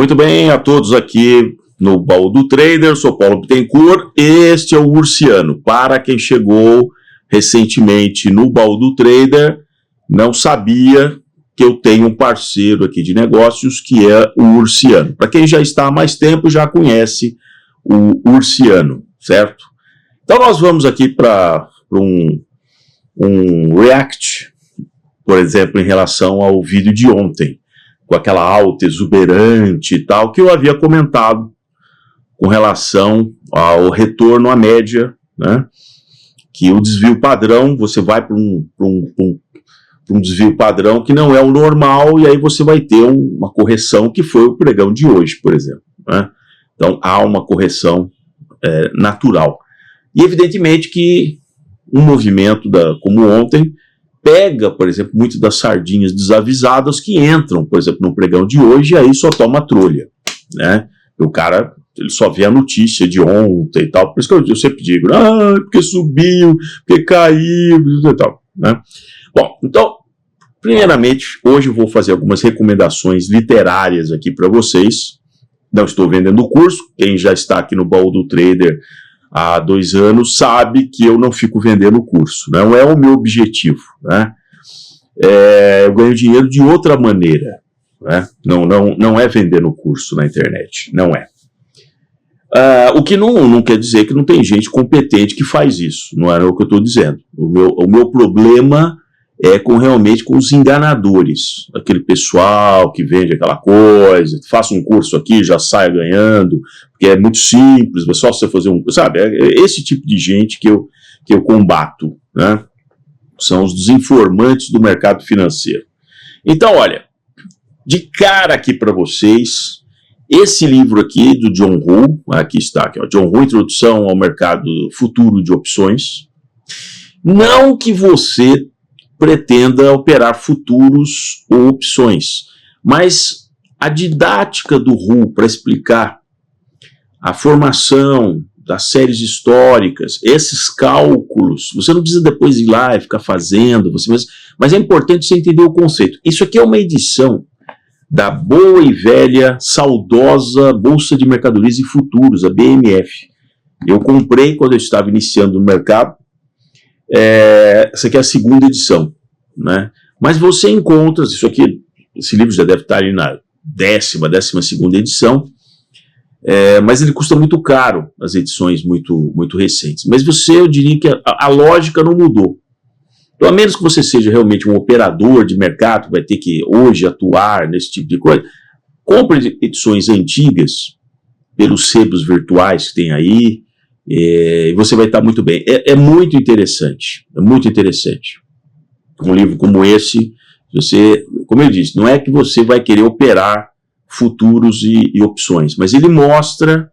Muito bem, a todos aqui no Baú do Trader, sou Paulo Bittencourt, este é o Ursiano. Para quem chegou recentemente no Baú do Trader, não sabia que eu tenho um parceiro aqui de negócios que é o Ursiano. Para quem já está há mais tempo, já conhece o Ursiano, certo? Então nós vamos aqui para um react, por exemplo, em relação ao vídeo de ontem, com aquela alta exuberante e tal, que eu havia comentado com relação ao retorno à média, né? Que o desvio padrão, você vai para um desvio padrão que não é o normal, e aí você vai ter uma correção que foi o pregão de hoje, por exemplo, né? Então há uma correção natural. E evidentemente que um movimento como ontem pega, por exemplo, muitas das sardinhas desavisadas que entram, por exemplo, no pregão de hoje, e aí só toma trolha, né? O cara, ele só vê a notícia de ontem e tal, por isso que eu sempre digo, porque subiu, porque caiu e tal, né? Bom, então, primeiramente, hoje eu vou fazer algumas recomendações literárias aqui para vocês. Não estou vendendo o curso, quem já está aqui no Baú do Trader há 2 anos sabe que eu não fico vendendo o curso, não é o meu objetivo, né? Eu ganho dinheiro de outra maneira, né? Não é vendendo o curso na internet, não é. O que não quer dizer que não tem gente competente que faz isso, não é o que eu estou dizendo. O meu problema é realmente com os enganadores, aquele pessoal que vende aquela coisa, faça um curso aqui, já sai ganhando, porque é muito simples, é só você fazer sabe, é esse tipo de gente que eu combato, né? São os desinformantes do mercado financeiro. Então, olha, de cara aqui para vocês, esse livro aqui do John Hu, aqui está, aqui, ó, John Hu, Introdução ao Mercado Futuro de Opções. Não que você pretenda operar futuros ou opções, mas a didática do Hu para explicar a formação das séries históricas, esses cálculos, você não precisa depois ir lá e ficar fazendo, mas é importante você entender o conceito. Isso aqui é uma edição da boa e velha, saudosa Bolsa de Mercadorias e Futuros, a BMF. Eu comprei quando eu estava iniciando no mercado. Essa aqui é a 2ª edição, né? Mas você encontra, esse livro já deve estar ali na 12ª edição, mas ele custa muito caro, as edições muito recentes. Mas eu diria que a lógica não mudou. Então, a menos que você seja realmente um operador de mercado, que vai ter que hoje atuar nesse tipo de coisa, compre edições antigas, pelos sebos virtuais que tem aí, e você vai estar muito bem. É muito interessante, Um livro como esse, como eu disse, não é que você vai querer operar futuros e opções, mas ele mostra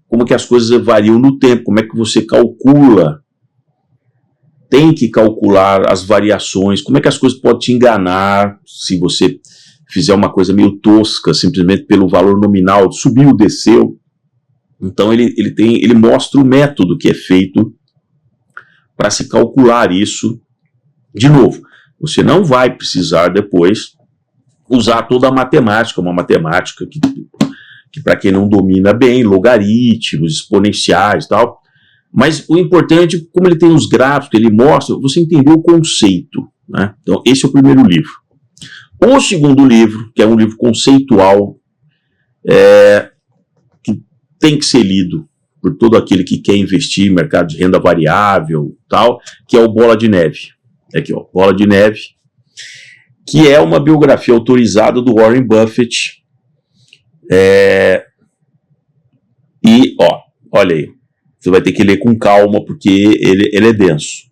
como que as coisas variam no tempo, como é que você tem que calcular as variações, como é que as coisas podem te enganar se você fizer uma coisa meio tosca, simplesmente pelo valor nominal, subiu, desceu. Então ele mostra o método que é feito para se calcular isso. De novo, você não vai precisar depois usar toda a matemática, uma matemática que para quem não domina bem, logaritmos, exponenciais e tal. Mas o importante, como ele tem os gráficos, ele mostra, você entendeu o conceito, né? Então esse é o primeiro livro. O segundo livro, que é um livro conceitual, que tem que ser lido por todo aquele que quer investir em mercado de renda variável, tal, que é o Bola de Neve. Aqui, ó, Bola de Neve, que é uma biografia autorizada do Warren Buffett. E, olha aí, você vai ter que ler com calma, porque ele é denso.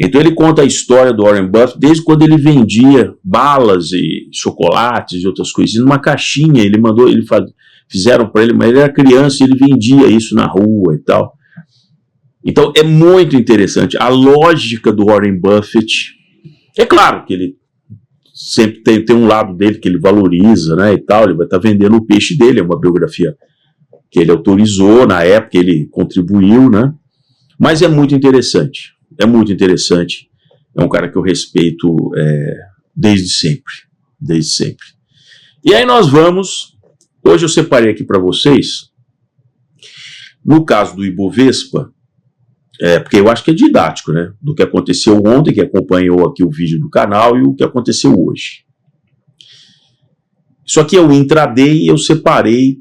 Então ele conta a história do Warren Buffett desde quando ele vendia balas e chocolates e outras coisinhas numa caixinha. Fizeram para ele, mas ele era criança e ele vendia isso na rua e tal. Então é muito interessante a lógica do Warren Buffett. É claro que ele sempre tem um lado dele que ele valoriza, né, e tal. Ele vai estar vendendo o peixe dele, é uma biografia que ele autorizou na época, ele contribuiu, né? Mas é muito interessante. É um cara que eu respeito desde sempre. E aí nós vamos Hoje eu separei aqui para vocês, no caso do Ibovespa, porque eu acho que é didático, né? Do que aconteceu ontem, que acompanhou aqui o vídeo do canal, e o que aconteceu hoje. Isso aqui é o intraday e eu separei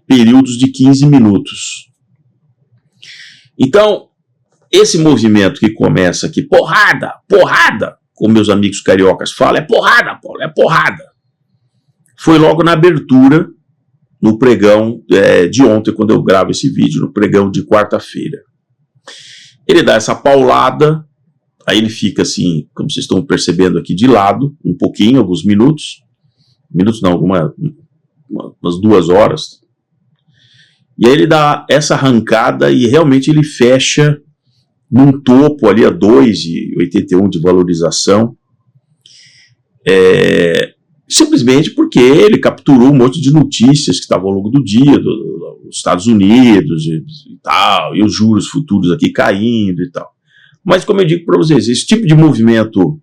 períodos de 15 minutos. Então, esse movimento que começa aqui, porrada, porrada, como meus amigos cariocas falam, é porrada, Paulo, é porrada. Foi logo na abertura, no pregão de ontem, quando eu gravo esse vídeo, no pregão de quarta-feira. Ele dá essa paulada, aí ele fica assim, como vocês estão percebendo aqui, de lado, um pouquinho, alguns minutos. Minutos não, umas 2 horas. E aí ele dá essa arrancada e realmente ele fecha num topo ali a 2,81 de valorização. Simplesmente porque ele capturou um monte de notícias que estavam ao longo do dia, dos Estados Unidos e tal, e os juros futuros aqui caindo e tal. Mas como eu digo para vocês, esse tipo de movimento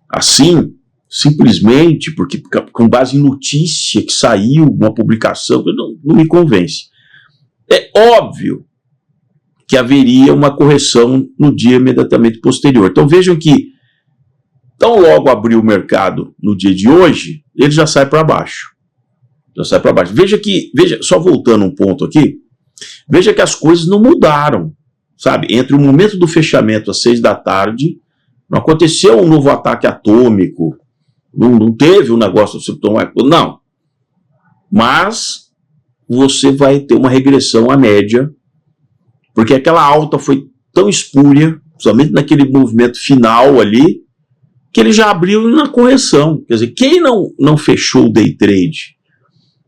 assim, simplesmente porque com base em notícia que saiu, uma publicação, não me convence. É óbvio que haveria uma correção no dia imediatamente posterior. Então vejam que, tão logo abriu o mercado no dia de hoje, ele já sai para baixo. Já sai para baixo. Veja, só voltando um ponto aqui, veja que as coisas não mudaram, sabe? Entre o momento do fechamento às 6 da tarde, não aconteceu um novo ataque atômico, não teve um negócio não. Mas você vai ter uma regressão à média, porque aquela alta foi tão espúria, somente naquele movimento final ali, que ele já abriu na correção. Quer dizer, quem não fechou o day trade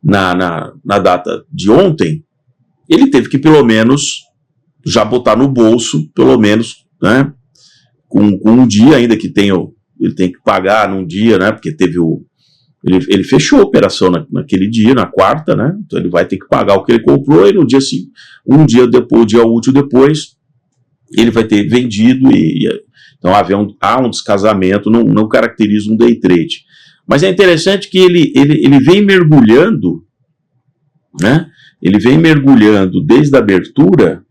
na data de ontem, ele teve que pelo menos já botar no bolso, pelo menos, né, com um dia ainda que ele tem que pagar num dia, né, porque ele fechou a operação naquele dia, na quarta, né, então ele vai ter que pagar o que ele comprou e no dia assim, um dia depois, dia útil depois, ele vai ter vendido então há um descasamento, não caracteriza um day trade. Mas é interessante que ele vem mergulhando, né? Ele vem mergulhando desde a abertura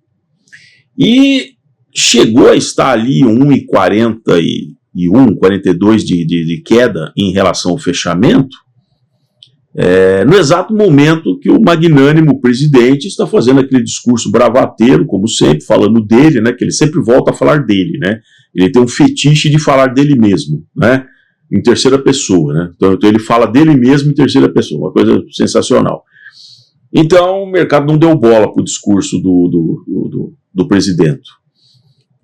e chegou a estar ali 1,41, 42 de queda em relação ao fechamento, no exato momento que o magnânimo presidente está fazendo aquele discurso bravateiro, como sempre, falando dele, né? Que ele sempre volta a falar dele, né? Ele tem um fetiche de falar dele mesmo, né? Em terceira pessoa, né? Então ele fala dele mesmo em terceira pessoa, uma coisa sensacional. Então o mercado não deu bola para o discurso do presidente.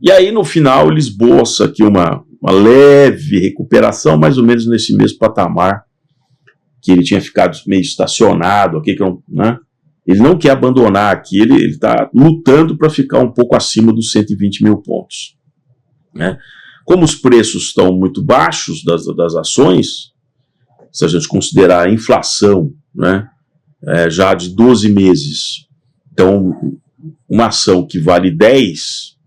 E aí no final ele esboça aqui uma leve recuperação, mais ou menos nesse mesmo patamar que ele tinha ficado meio estacionado aqui, né? Ele não quer abandonar aqui, ele está lutando para ficar um pouco acima dos 120 mil pontos. Né? Como os preços estão muito baixos das ações, se a gente considerar a inflação, né, já de 12 meses, então uma ação que vale 10,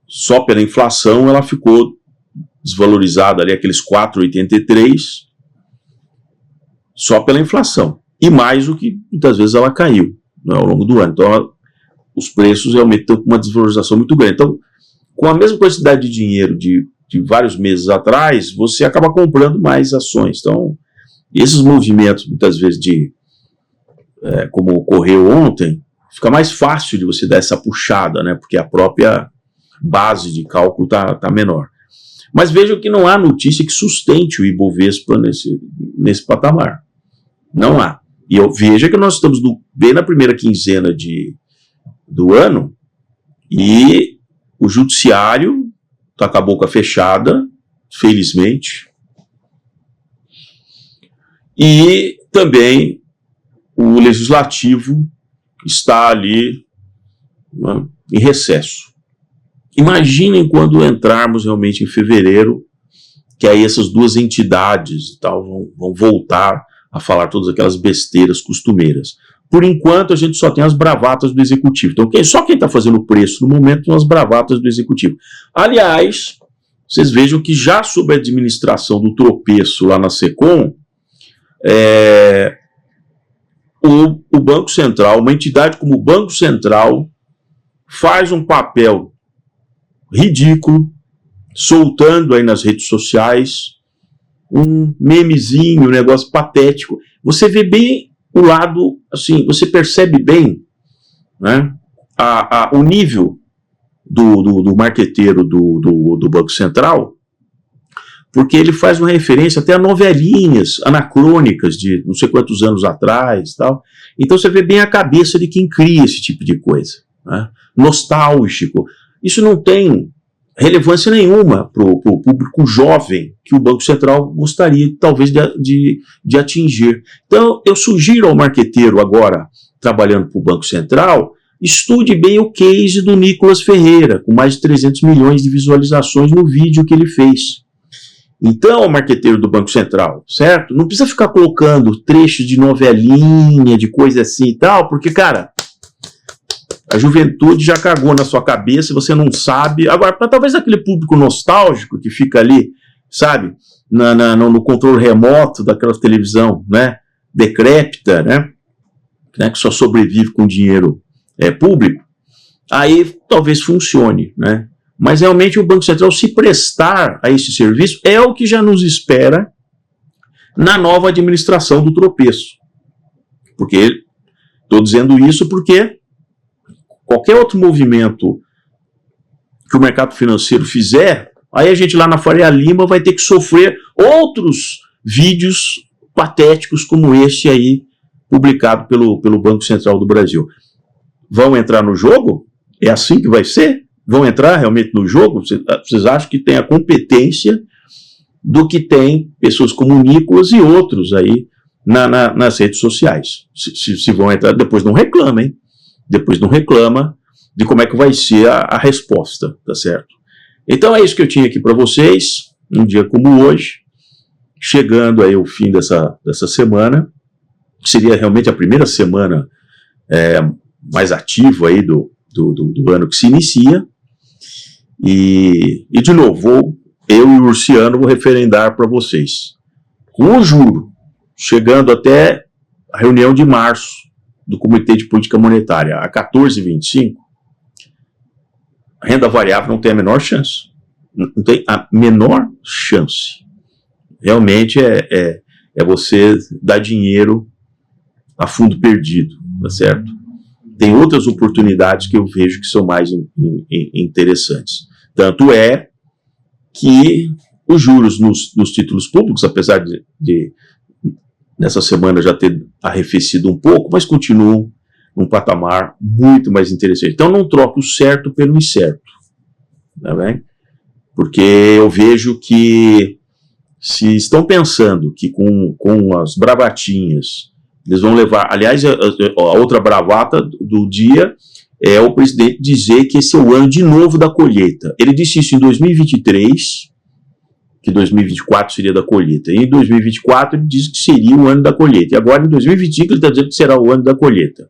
só pela inflação ela ficou desvalorizada ali, aqueles 4,83, só pela inflação, e mais o que muitas vezes ela caiu, né, ao longo do ano. Então os preços realmente estão com uma desvalorização muito grande. Então, com a mesma quantidade de dinheiro de vários meses atrás, você acaba comprando mais ações. Então, esses movimentos, muitas vezes, como ocorreu ontem, fica mais fácil de você dar essa puxada, né? Porque a própria base de cálculo está menor. Mas vejam que não há notícia que sustente o Ibovespa nesse patamar. Não há. E veja que nós estamos bem na primeira quinzena do ano e o judiciário está com a boca fechada, felizmente, e também o legislativo está ali, né, em recesso. Imaginem quando entrarmos realmente em fevereiro, que aí essas duas entidades e tal vão voltar a falar todas aquelas besteiras costumeiras. Por enquanto, a gente só tem as bravatas do executivo. Então, só quem está fazendo o preço no momento são as bravatas do executivo. Aliás, vocês vejam que já sob a administração do tropeço lá na Secom, o Banco Central, uma entidade como o Banco Central, faz um papel ridículo, soltando aí nas redes sociais um memezinho, um negócio patético. Você vê bem o lado, assim, você percebe bem, né, o nível do marqueteiro do Banco Central, porque ele faz uma referência até a novelinhas anacrônicas de não sei quantos anos atrás, tal. Então você vê bem a cabeça de quem cria esse tipo de coisa, né? Nostálgico. Isso não tem relevância nenhuma para o público jovem que o Banco Central gostaria, talvez, de atingir. Então, eu sugiro ao marqueteiro agora, trabalhando para o Banco Central, estude bem o case do Nicolas Ferreira, com mais de 300 milhões de visualizações no vídeo que ele fez. Então, o marqueteiro do Banco Central, certo? Não precisa ficar colocando trechos de novelinha, de coisa assim e tal, porque, cara, a juventude já cagou na sua cabeça, você não sabe. Agora, para talvez aquele público nostálgico que fica ali, sabe, no controle remoto daquela televisão, né, decrépita, né, que só sobrevive com dinheiro público, aí talvez funcione, né? Mas realmente o Banco Central, se prestar a esse serviço, é o que já nos espera na nova administração do tropeço. Porque, estou dizendo isso porque qualquer outro movimento que o mercado financeiro fizer, aí a gente lá na Faria Lima vai ter que sofrer outros vídeos patéticos como este aí, publicado pelo Banco Central do Brasil. Vão entrar no jogo? É assim que vai ser? Vão entrar realmente no jogo? Vocês acham que tem a competência do que tem pessoas como o Nicolas e outros aí nas redes sociais? Se vão entrar, depois não reclama, hein? Depois não reclama de como é que vai ser a resposta, tá certo? Então é isso que eu tinha aqui para vocês, um dia como hoje, chegando aí ao fim dessa semana, que seria realmente a primeira semana mais ativa aí do ano que se inicia. E de novo, eu e o Urciano vou referendar para vocês. Com o juro, chegando até a reunião de março do Comitê de Política Monetária, a 14,25, a renda variável não tem a menor chance. Não tem a menor chance. Realmente é você dar dinheiro a fundo perdido, tá certo? Tem outras oportunidades que eu vejo que são mais interessantes. Tanto é que os juros nos títulos públicos, apesar de nessa semana já ter arrefecido um pouco, mas continuam num patamar muito mais interessante. Então não troque o certo pelo incerto, tá bem? Porque eu vejo que se estão pensando que com as bravatinhas eles vão levar... Aliás, a outra bravata do dia é o presidente dizer que esse é o ano de novo da colheita. Ele disse isso em 2023, que 2024 seria da colheita. E em 2024 ele disse que seria o ano da colheita. E agora em 2025 ele está dizendo que será o ano da colheita.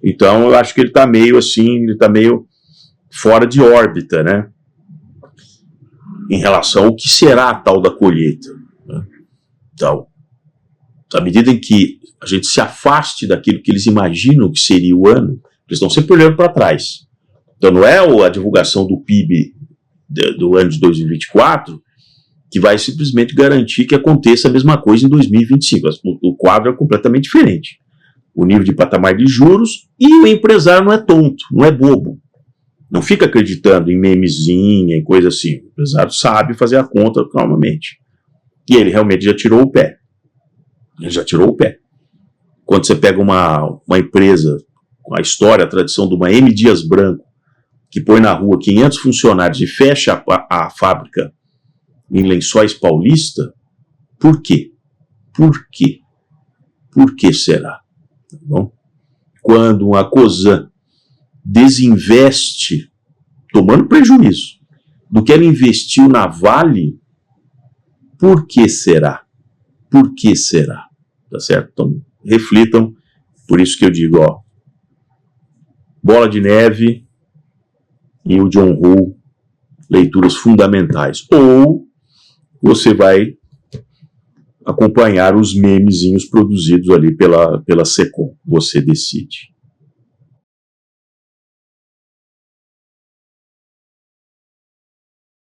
Então eu acho que ele está meio assim, ele está meio fora de órbita, né? Em relação ao que será a tal da colheita, né? Então, à medida em que a gente se afaste daquilo que eles imaginam que seria o ano, eles estão sempre olhando para trás. Então não é a divulgação do PIB do ano de 2024 que vai simplesmente garantir que aconteça a mesma coisa em 2025. O quadro é completamente diferente. O nível de patamar de juros, e o empresário não é tonto, não é bobo. Não fica acreditando em memezinha, em coisa assim. O empresário sabe fazer a conta calmamente. E ele realmente já tirou o pé. Ele já tirou o pé. Quando você pega uma empresa com a história, a tradição de uma M. Dias Branco, que põe na rua 500 funcionários e fecha a fábrica em Lençóis Paulista, por quê? Por quê? Por que será? Tá bom? Quando a Cosan desinveste, tomando prejuízo, do que ela investiu na Vale, por que será? Por que será? Tá certo? Então, reflitam, por isso que eu digo, ó, Bola de Neve e o John Woo, leituras fundamentais. Ou você vai acompanhar os memezinhos produzidos ali pela Secom. Você decide.